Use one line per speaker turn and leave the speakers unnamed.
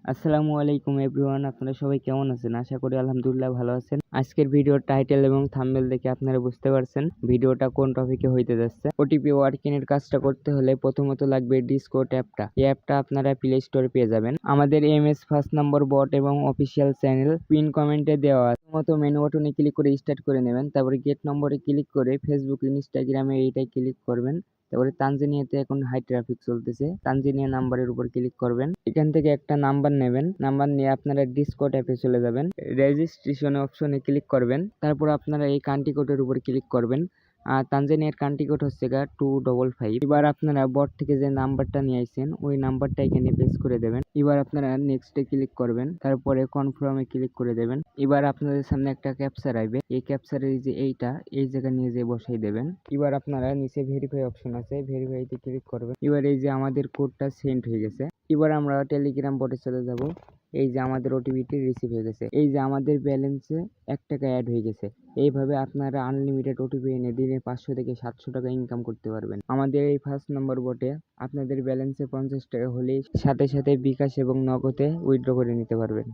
আসসালামু আলাইকুম এভরিওয়ান, আপনারা সবাই কেমন আছেন? আশা করি আলহামদুলিল্লাহ ভালো আছেন। আজকের ভিডিওর টাইটেল এবং থাম্বনেল দেখে আপনারা বুঝতে পারছেন ভিডিওটা কোন টপিকে হইতে যাচ্ছে। ওটিপি ওয়ার্কিং এর কাজটা করতে হলে প্রথমত লাগবে ডিসকর্ড অ্যাপটা। এই অ্যাপটা আপনারা প্লে স্টোরে পেয়ে যাবেন। আমাদের এমএস ফার্স্ট নম্বর বট এবং অফিসিয়াল চ্যানেল পিন কমেন্টে দেওয়া আছে। প্রথমত মেনু বাটনে ক্লিক করে স্টার্ট করে নেবেন, তারপরে গেট নম্বরে ক্লিক করে ফেসবুক ইনস্টাগ্রামে এইটাই ক্লিক করবেন। তারপরে তানজানিয়াতে এখন হাই ট্রাফিক চলতেছে, তানজানিয়া নাম্বারের উপর ক্লিক করবেন। এখান থেকে একটা নাম্বার নেবেন, নাম্বার নিয়ে আপনারা ডিসকর্ড অ্যাপে চলে যাবেন, রেজিস্ট্রেশন অপশনে ক্লিক করবেন। তারপর আপনারা এই কান্ট্রি কোডের উপর ক্লিক করবেন। আর তানজানিয়ার কান্ট্রি কোড হচ্ছে 255। এবার আপনারা বট থেকে যে নাম্বারটা নিয়ে আসছেন ওই নাম্বারটা এখানে পেস্ট করে দেবেন। এবার আপনারা নেক্সটে ক্লিক করবেন, তারপরে কনফার্মে ক্লিক করে দেবেন। এবার আপনাদের সামনে একটা ক্যাপচার আসবে, এই ক্যাপচারের যে এই জায়গা নিয়ে যে বসাই দেবেন। এবার আপনারা নিচে ভেরিফাই অপশন আছে, ভেরিফাইতে ক্লিক করবেন। এবার এই যে আমাদের কোডটা সেন্ড হয়ে গেছে। এবার আমরা টেলিগ্রাম বটে চলে যাব। এই যে আমাদের ওটিপিটি রিসিভ হয়ে গেছে, এই যে আমাদের ব্যালেন্সে 1 টাকা অ্যাড হয়ে গেছে। এইভাবে আপনারা আনলিমিটেড ওটিপি এনে দিনে 500 থেকে 700 টাকা ইনকাম করতে পারবেন। আমাদের এই ফার্স্ট নম্বর বটে আপনাদের ব্যালেন্সে 50 টাকা হলেই সাথে সাথে বিকাশ এবং নগদে উইথড্র করে নিতে পারবেন।